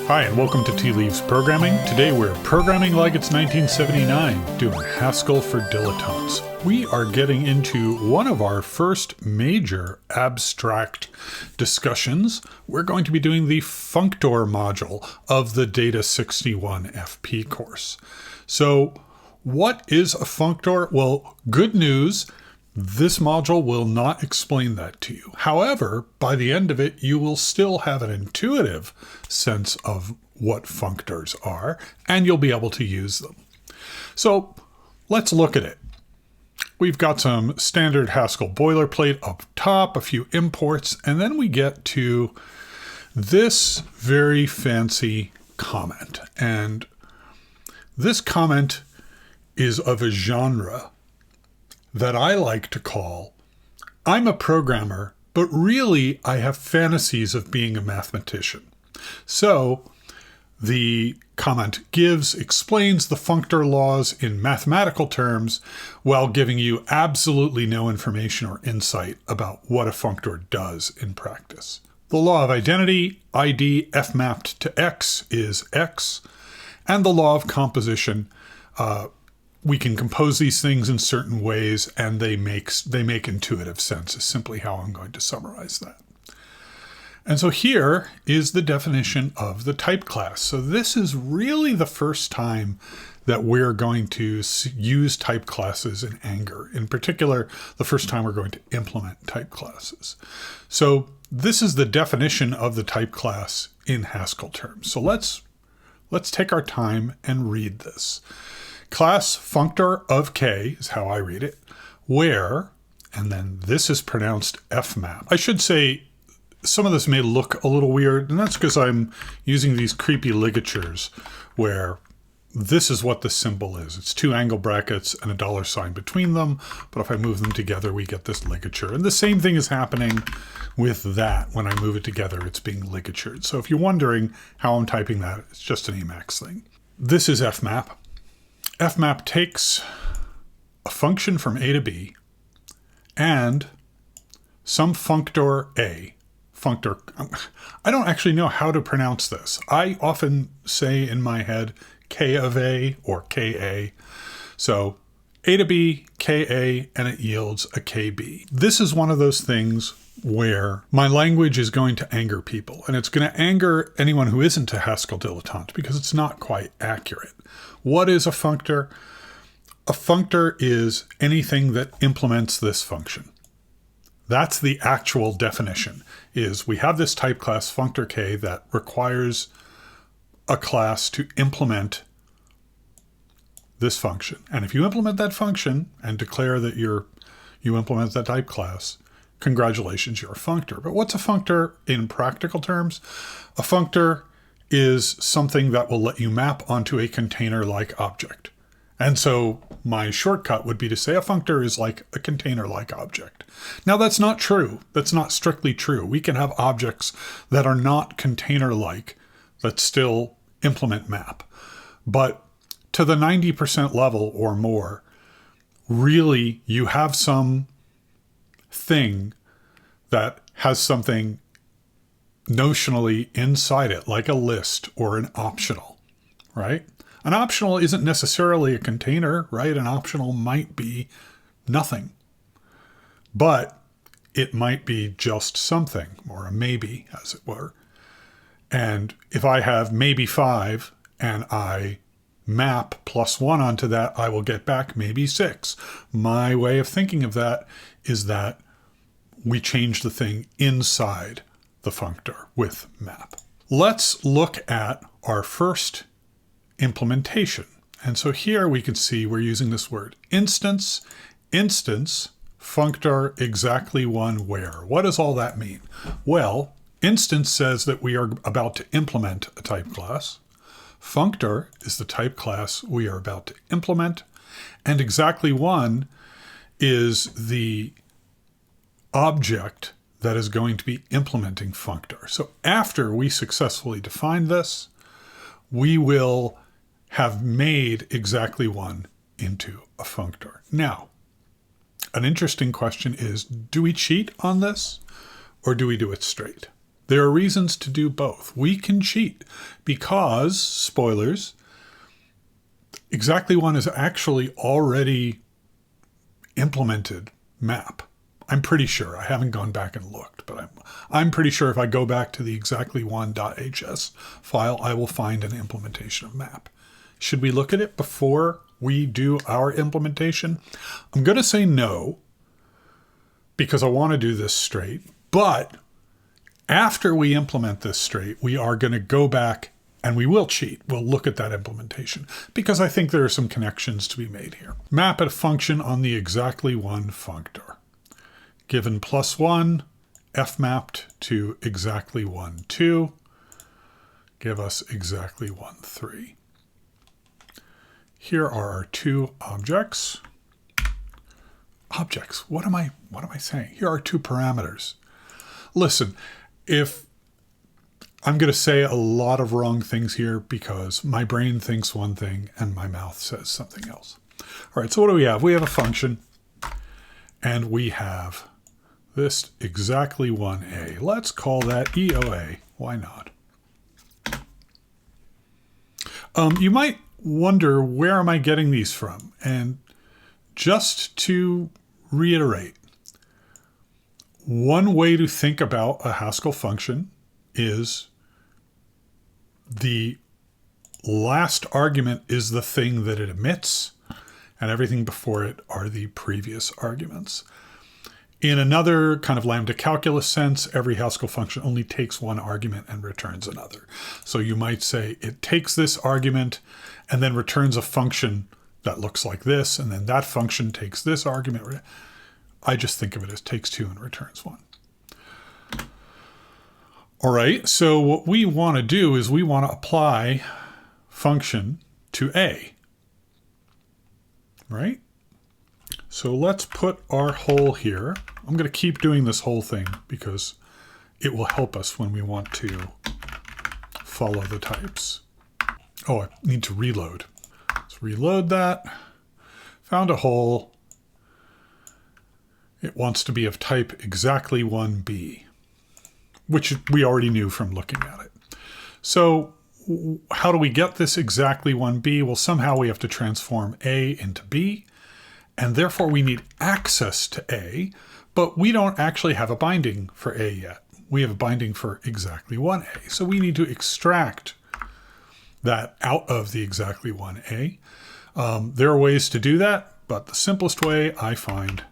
Hi, and welcome to Tea Leaves Programming. Today we're programming like it's 1979, doing Haskell for Dilettantes. We are getting into one of our first major abstract discussions. We're going to be doing the Functor module of the Data 61 FP course. So, what is a functor? Well, good news. This module will not explain that to you. However, by the end of it, you will still have an intuitive sense of what functors are, and you'll be able to use them. So let's look at it. We've got some standard Haskell boilerplate up top, a few imports, and then we get to this very fancy comment. And this comment is of a genre that I like to call, I'm a programmer, but really I have fantasies of being a mathematician. So the comment explains the functor laws in mathematical terms while giving you absolutely no information or insight about what a functor does in practice. The law of identity, ID f mapped to x is x, and the law of composition, we can compose these things in certain ways, and they make intuitive sense, is simply how I'm going to summarize that. And so here is the definition of the type class. So this is really the first time that we're going to use type classes in Anger. In particular, the first time we're going to implement type classes. So this is the definition of the type class in Haskell terms. So let's take our time and read this. Class functor of k is how I read it, where, and then this is pronounced fmap. I should say some of this may look a little weird, and that's because I'm using these creepy ligatures where this is what the symbol is. It's two angle brackets and a dollar sign between them, but if I move them together, we get this ligature. And the same thing is happening with that. When I move it together, it's being ligatured. So if you're wondering how I'm typing that, it's just an Emacs thing. This is fmap. Fmap takes a function from A to B and some functor A. Functor, I don't actually know how to pronounce this. I often say in my head K of A or KA. So A to B, KA, and it yields a KB. This is one of those things where my language is going to anger people, and it's going to anger anyone who isn't a Haskell dilettante because it's not quite accurate. What is a functor? A functor is anything that implements this function. That's the actual definition, is we have this type class functor k that requires a class to implement this function. And if you implement that function and declare that you implement that type class, congratulations, you're a functor. But what's a functor in practical terms? A functor is something that will let you map onto a container-like object. And so my shortcut would be to say a functor is like a container-like object. Now that's not true. That's not strictly true. We can have objects that are not container-like that still implement map. But to the 90% level or more, really you have some thing that has something notionally inside it, like a list or an optional, right? An optional isn't necessarily a container, right? An optional might be nothing, but it might be just something, or a maybe, as it were. And if I have maybe 5 and I map +1 onto that, I will get back maybe 6. My way of thinking of that is that we change the thing inside the functor with map. Let's look at our first implementation. And so here we can see we're using this word instance, functor exactly one where. What does all that mean? Well, instance says that we are about to implement a type class. Functor is the type class we are about to implement. And exactly one is the object that is going to be implementing functor. So after we successfully define this, we will have made exactly one into a functor. Now, an interesting question is, do we cheat on this or do we do it straight? There are reasons to do both. We can cheat because, spoilers, exactly one is actually already implemented map. I'm pretty sure. I haven't gone back and looked, but I'm pretty sure if I go back to the exactly1.hs file, I will find an implementation of map. Should we look at it before we do our implementation? I'm going to say no, because I want to do this straight. But after we implement this straight, we are going to go back and we will cheat. We'll look at that implementation because I think there are some connections to be made here. Map a function on the exactly1 functor. Given +1, f mapped to exactly1, 2, give us exactly1, 3. Here are our two objects. Objects, what am I saying? Here are two parameters. Listen, if I'm going to say a lot of wrong things here because my brain thinks one thing and my mouth says something else. All right, so what do we have? We have a function and we have this exactly1a. Let's call that EOA. Why not? You might wonder, where am I getting these from? And just to reiterate, one way to think about a Haskell function is the last argument is the thing that it emits, and everything before it are the previous arguments. In another kind of lambda calculus sense, every Haskell function only takes one argument and returns another. So you might say it takes this argument and then returns a function that looks like this, and then that function takes this argument. I just think of it as takes two and returns one. All right, so what we want to do is we want to apply function to A, right? So let's put our hole here. I'm going to keep doing this whole thing because it will help us when we want to follow the types. Oh, I need to reload. Let's reload that. Found a hole. It wants to be of type exactly1b, which we already knew from looking at it. So how do we get this exactly1b? Well, somehow we have to transform A into B, and therefore we need access to A, but we don't actually have a binding for A yet. We have a binding for exactly1a. So we need to extract that out of the exactly1a. There are ways to do that, but the simplest way I find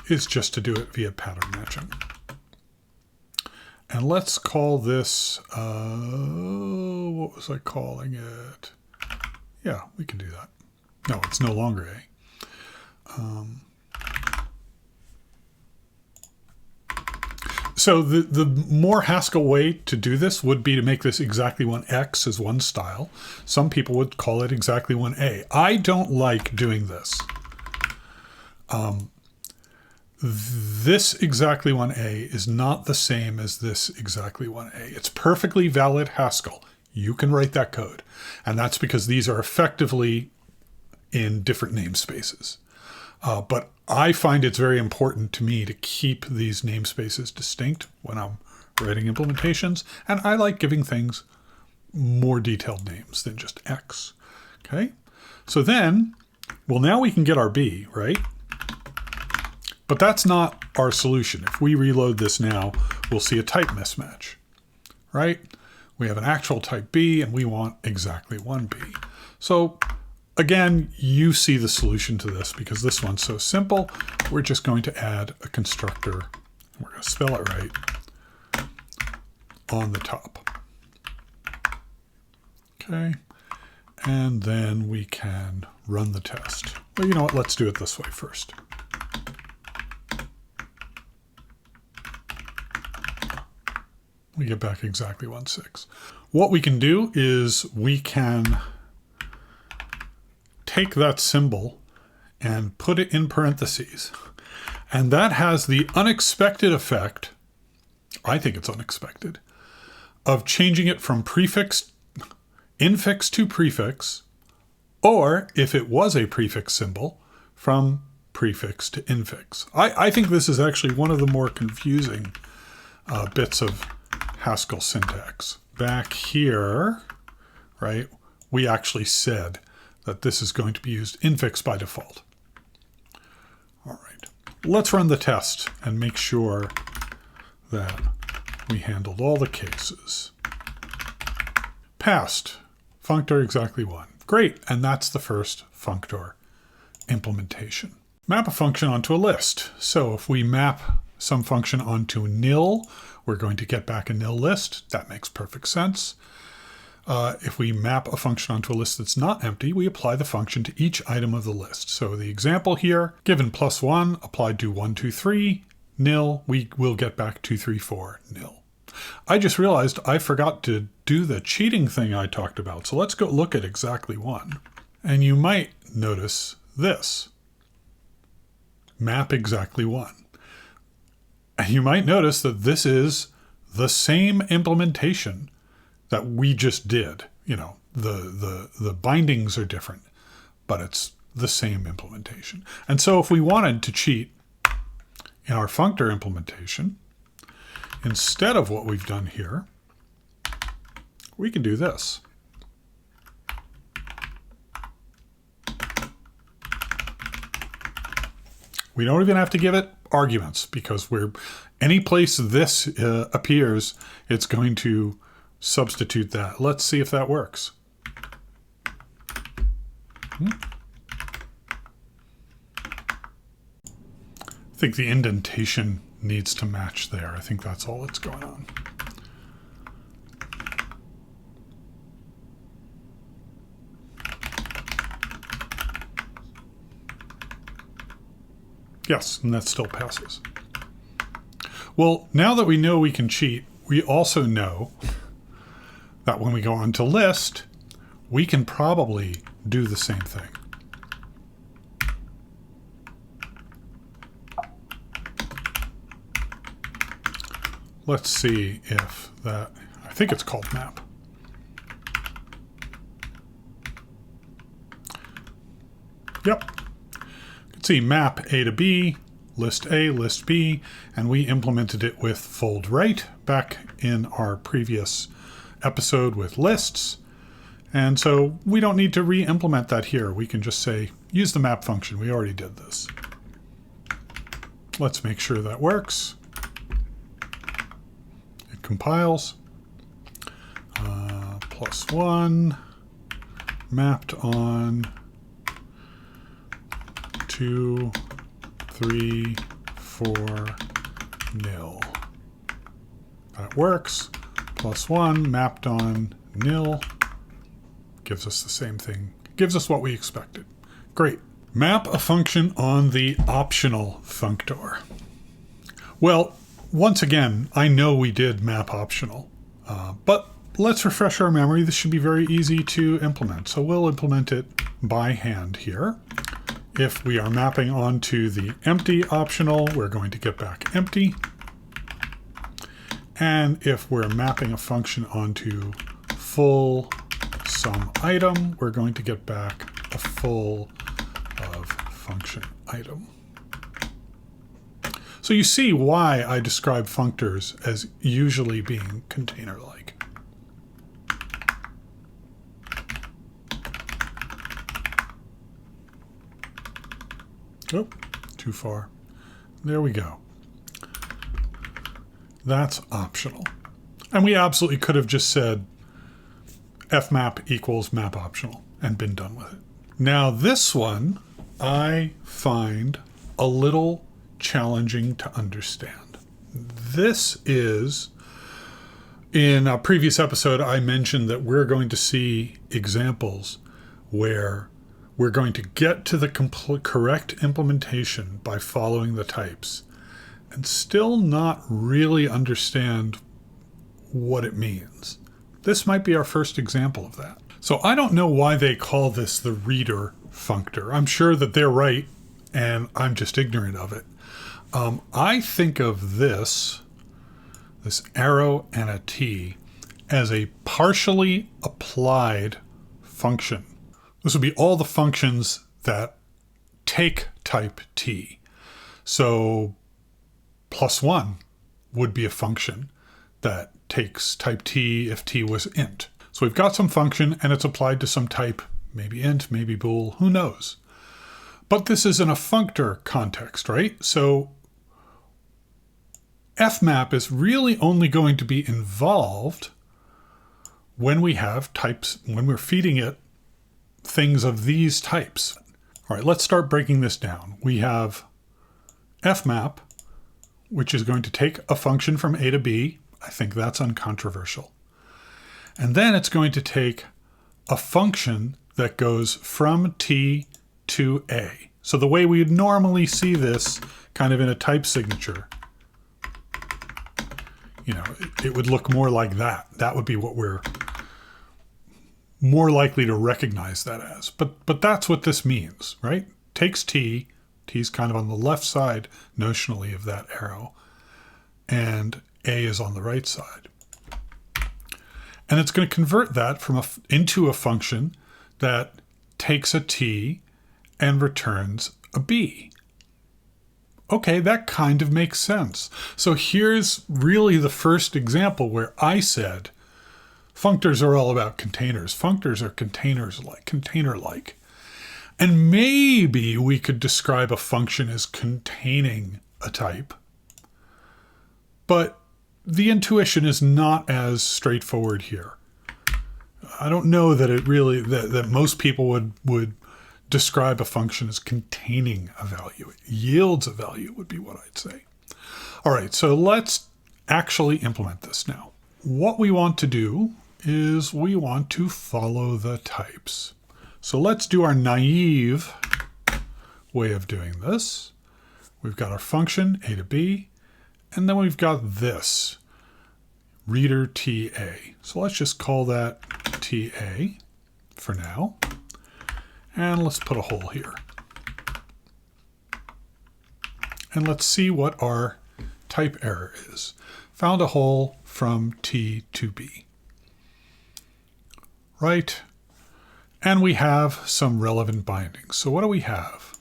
is just to do it via pattern matching. And let's call this, what was I calling it? Yeah, we can do that. No, it's no longer A. So the more Haskell way to do this would be to make this exactly1x as one style. Some people would call it exactly1a. I don't like doing this. This exactly1a is not the same as this exactly1a. It's perfectly valid Haskell. You can write that code. And that's because these are effectively in different namespaces. But I find it's very important to me to keep these namespaces distinct when I'm writing implementations. And I like giving things more detailed names than just X. Okay. So then, well, now we can get our B, right? But that's not our solution. If we reload this now, we'll see a type mismatch, right? We have an actual type B and we want exactly1b. So again, you see the solution to this because this one's so simple. We're just going to add a constructor. We're going to spell it right on the top. Okay. And then we can run the test. Well, you know what? Let's do it this way first. We get back exactly1.6. What we can do is we can take that symbol and put it in parentheses. And that has the unexpected effect, I think it's unexpected, of changing it from infix to prefix, or if it was a prefix symbol, from prefix to infix. I think this is actually one of the more confusing bits of Haskell syntax. Back here, right, we actually said that this is going to be used infix by default. All right, let's run the test and make sure that we handled all the cases. Passed. Functor exactly 1. Great, and that's the first functor implementation. Map a function onto a list. So if we map some function onto nil, we're going to get back a nil list. That makes perfect sense. If we map a function onto a list that's not empty, we apply the function to each item of the list. So the example here, given +1, applied to 1, 2, 3, nil, we will get back 2, 3, 4, nil. I just realized I forgot to do the cheating thing I talked about. So let's go look at exactly 1. And you might notice this. Map exactly 1. And you might notice that this is the same implementation that we just did. You know, the bindings are different, but it's the same implementation. And so if we wanted to cheat in our functor implementation, instead of what we've done here, we can do this. We don't even have to give it arguments because any place this appears, it's going to substitute that. Let's see if that works. I think the indentation needs to match there. I think that's all that's going on. Yes, and that still passes. Well, now that we know we can cheat, we also know that when we go on to list, we can probably do the same thing. Let's see if that, I think it's called map. Yep. You can see map A to B, list A, list B, and we implemented it with fold right back in our previous episode with lists. And so we don't need to re-implement that here. We can just say, use the map function. We already did this. Let's make sure that works. It compiles. +1 mapped on 2, 3, 4, nil. That works. +1 mapped on nil. Gives us the same thing. Gives us what we expected. Great. Map a function on the optional functor. Well, once again, I know we did map optional, but let's refresh our memory. This should be very easy to implement. So we'll implement it by hand here. If we are mapping onto the empty optional, we're going to get back empty. And if we're mapping a function onto full sum item, we're going to get back a full of function item. So you see why I describe functors as usually being container-like. Oh, too far. There we go. That's optional. And we absolutely could have just said fmap equals map optional and been done with it. Now this one I find a little challenging to understand. This is, in a previous episode, I mentioned that we're going to see examples where we're going to get to the correct implementation by following the types and still not really understand what it means. This might be our first example of that. So I don't know why they call this the reader functor. I'm sure that they're right, and I'm just ignorant of it. I think of this arrow and a T, as a partially applied function. This would be all the functions that take type T. So +1 would be a function that takes type t if t was int. So we've got some function and it's applied to some type, maybe int, maybe bool, who knows. But this is in a functor context, right? So fmap is really only going to be involved when we have types, when we're feeding it things of these types. All right, let's start breaking this down. We have fmap, which is going to take a function from a to b. I think that's uncontroversial. And then it's going to take a function that goes from t to a. So the way we would normally see this kind of in a type signature, you know, it would look more like that. That would be what we're more likely to recognize that as. But that's what this means, right? Takes t, t's kind of on the left side notionally of that arrow, and a is on the right side. And it's going to convert that from into a function that takes a t and returns a b. Okay, that kind of makes sense. So here's really the first example where I said functors are all about containers. Functors are container-like. And maybe we could describe a function as containing a type. But the intuition is not as straightforward here. I don't know that it really, that most people would describe a function as containing a value. It yields a value would be what I'd say. All right, so let's actually implement this now. What we want to do is we want to follow the types. So let's do our naive way of doing this. We've got our function a to b, and then we've got this reader TA. So let's just call that TA for now. And let's put a hole here. And let's see what our type error is. Found a hole from T to B. Right? And we have some relevant bindings. So what do we have?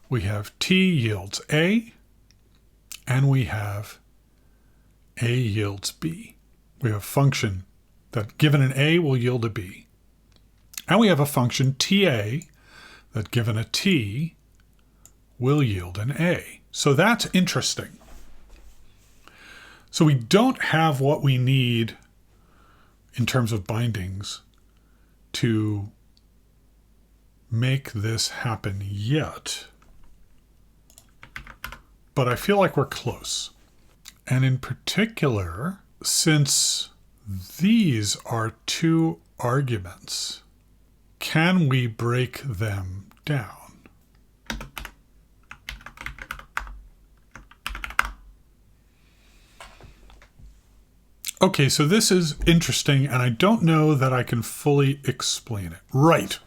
We have T yields A, and we have A yields B. We have a function that given an A will yield a B. And we have a function TA that given a T will yield an A. So that's interesting. So we don't have what we need in terms of bindings to make this happen yet. But I feel like we're close. And in particular, since these are two arguments, can we break them down? Okay, so this is interesting, and I don't know that I can fully explain it. Right,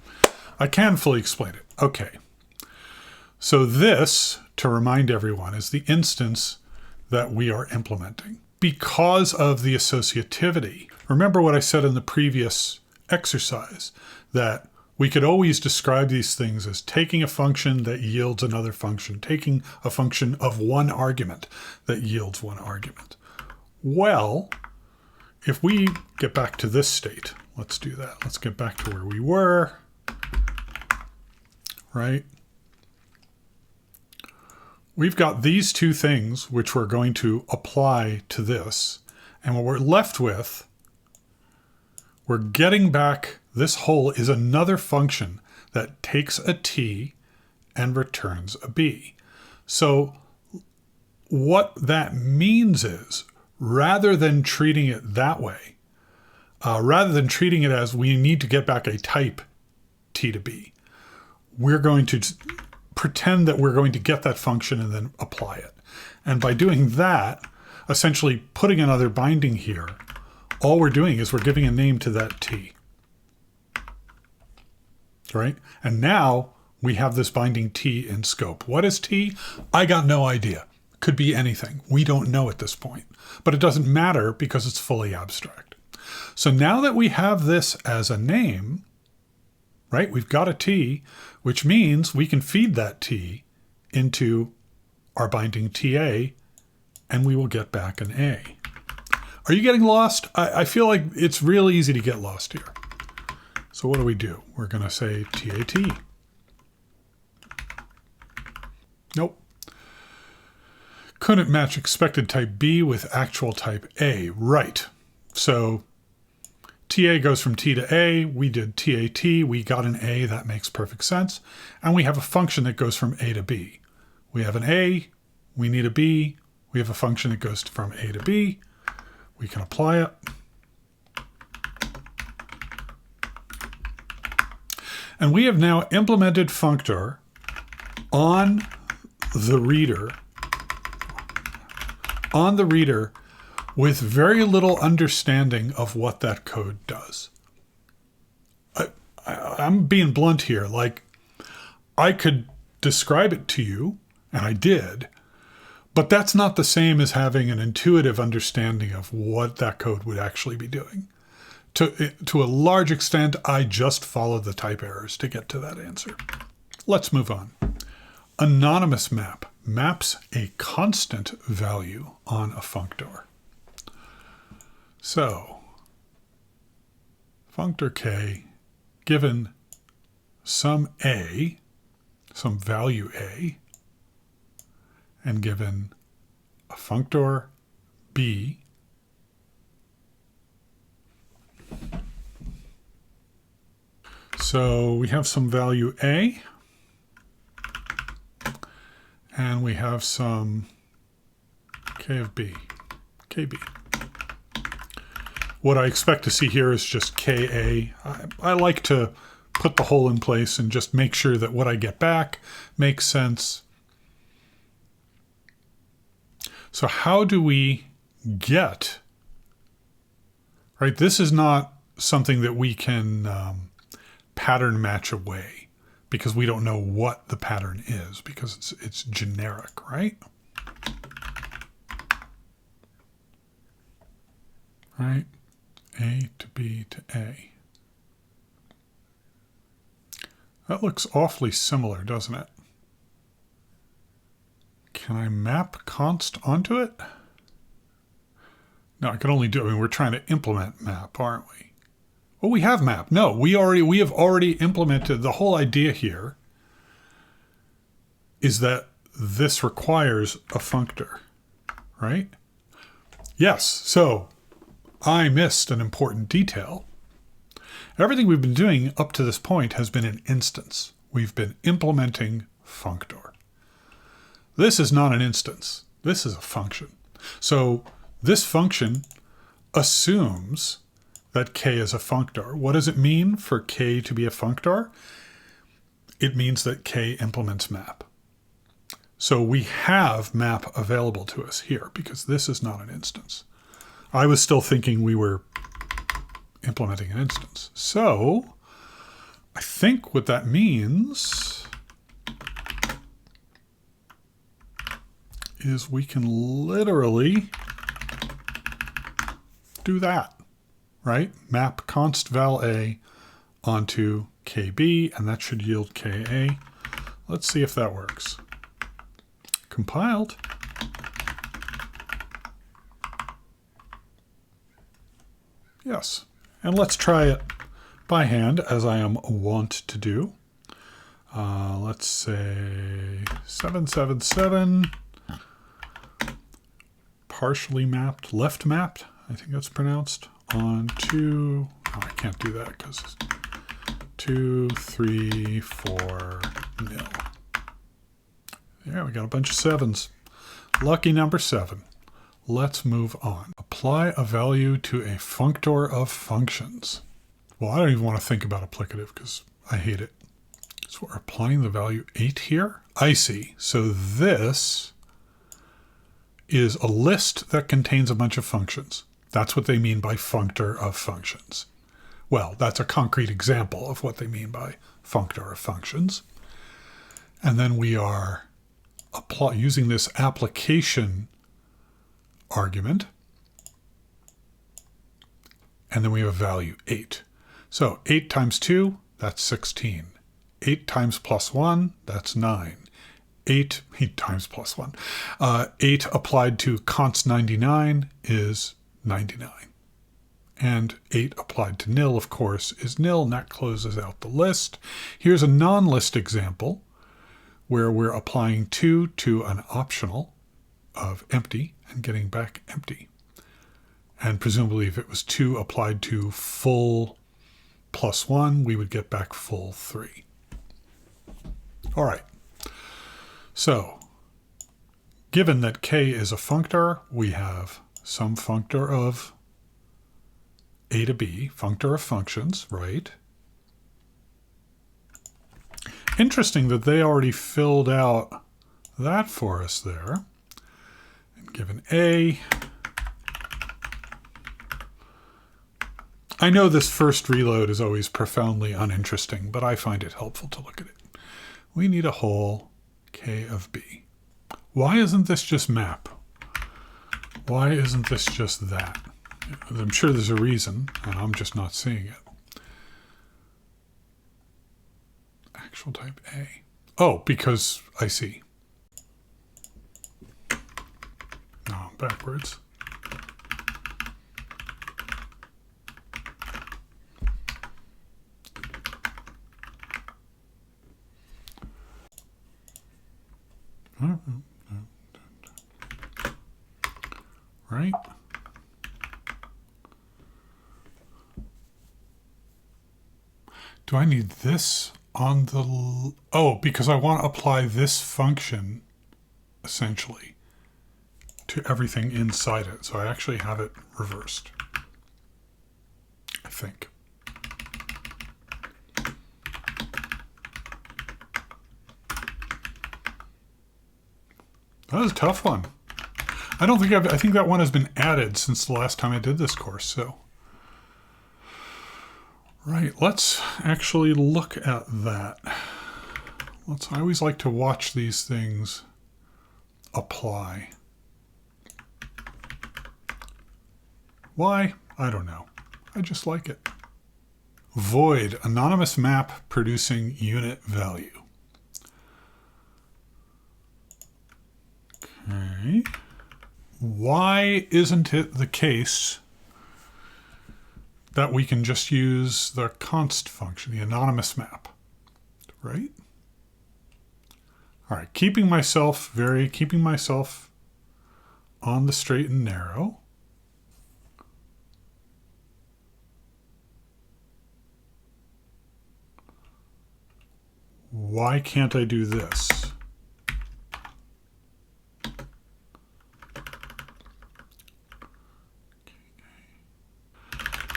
I can fully explain it. Okay, so this, to remind everyone, is the instance that we are implementing. Because of the associativity, remember what I said in the previous exercise, that we could always describe these things as taking a function that yields another function, taking a function of one argument that yields one argument. Well, if we get back to this state, let's do that. Let's get back to where we were, right? We've got these two things which we're going to apply to this. And what we're left with, we're getting back, this hole is another function that takes a T and returns a B. So what that means is, rather than treating it that way, rather than treating it as we need to get back a type T to B, we're going to pretend that we're going to get that function and then apply it. And by doing that, essentially putting another binding here, all we're doing is we're giving a name to that T. Right? And now we have this binding T in scope. What is T? I got no idea. Could be anything. We don't know at this point. But it doesn't matter because it's fully abstract. So now that we have this as a name, right, we've got a T, which means we can feed that T into our binding TA, and we will get back an A. Are you getting lost? I feel like it's real easy to get lost here. So what do? We're going to say TAT. Nope. Couldn't match expected type B with actual type A. Right. So TA goes from T to A. We did TAT. We got an A. That makes perfect sense. And we have a function that goes from A to B. We have an A. We need a B. We have a function that goes from A to B. We can apply it. And we have now implemented functor on the reader with very little understanding of what that code does. I'm being blunt here. Like, I could describe it to you, and I did, but that's not the same as having an intuitive understanding of what that code would actually be doing. To a large extent, I just followed the type errors to get to that answer. Let's move on. Anonymous map maps a constant value on a functor. So, functor k given some a, some value a, and given a functor b, so we have some value a, and we have some k of b, kb. What I expect to see here is just ka. I like to put the whole in place and just make sure that what I get back makes sense. So how do we get, right? This is not something that we can pattern match away because we don't know what the pattern is because it's generic, right? Right? A to B to A. That looks awfully similar, doesn't it? Can I map const onto it? No, I can only do, I mean, we're trying to implement map, aren't we? Well, we have map. No, we have already implemented. The whole idea here is that this requires a functor, right? Yes, so I missed an important detail. Everything we've been doing up to this point has been an instance. We've been implementing functor. This is not an instance. This is a function. So this function assumes that k is a functor. What does it mean for k to be a functor? It means that k implements map. So we have map available to us here because this is not an instance. I was still thinking we were implementing an instance. So I think what that means is we can literally do that, right? Map const val a onto kb, and that should yield ka. Let's see if that works. Compiled. Yes. And let's try it by hand, as I am wont to do. Let's say 777, partially mapped, left mapped, I think that's pronounced, onto, oh, I can't do that because 2, 3, 4, nil. Yeah, we got a bunch of sevens. Lucky number 7. Let's move on. Apply a value to a functor of functions. Well, I don't even want to think about applicative because I hate it. So we're applying the value 8 here. I see. So this is a list that contains a bunch of functions. That's what they mean by functor of functions. Well, that's a concrete example of what they mean by functor of functions. And then we are using this application argument, and then we have a value 8. So 8 times 2, that's 16. 8 times plus 1, that's 9. 8 times plus 1. 8 applied to const 99 is 99. And 8 applied to nil, of course, is nil, and that closes out the list. Here's a non-list example where we're applying 2 to an optional of empty and getting back empty. And presumably if it was 2 applied to full plus 1, we would get back full 3. All right. So given that k is a functor, we have some functor of a to b, functor of functions, right? Interesting that they already filled out that for us there. And given a, I know this first reload is always profoundly uninteresting, but I find it helpful to look at it. We need a whole k of b. Why isn't this just map? Why isn't this just that? I'm sure there's a reason, and I'm just not seeing it. Actual type A. Oh, because I see. No, backwards. Right? Do I need this on the... Oh, because I want to apply this function, essentially, to everything inside it. So I actually have it reversed, I think. That was a tough one. I think that one has been added since the last time I did this course, so... Right, let's actually look at that. I always like to watch these things apply. Why? I don't know. I just like it. Void, anonymous map producing unit value. Okay. Why isn't it the case that we can just use the const function, the anonymous map, right? All right, keeping myself on the straight and narrow. Why can't I do this?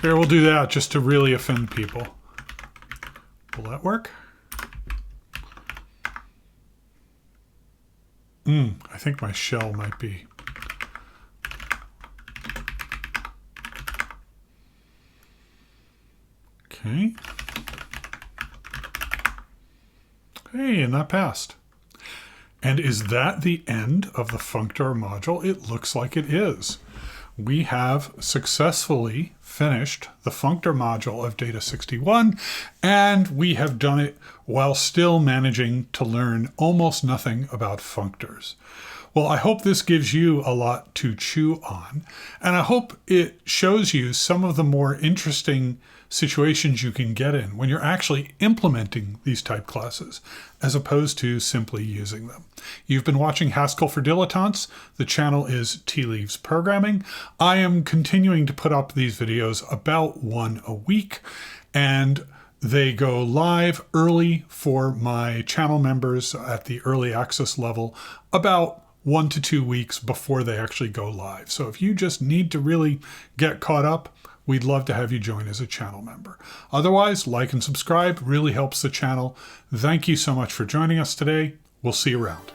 Here, we'll do that just to really offend people. Will that work? I think my shell might be. Okay. Hey, and that passed. And is that the end of the functor module? It looks like it is. We have successfully finished the functor module of Data 61, and we have done it while still managing to learn almost nothing about functors. Well, I hope this gives you a lot to chew on, and I hope it shows you some of the more interesting situations you can get in when you're actually implementing these type classes, as opposed to simply using them. You've been watching Haskell for Dilettantes. The channel is Tea Leaves Programming. I am continuing to put up these videos about one a week, and they go live early for my channel members at the early access level about 1 to 2 weeks before they actually go live. So if you just need to really get caught up, we'd love to have you join as a channel member. Otherwise, like and subscribe really helps the channel. Thank you so much for joining us today. We'll see you around.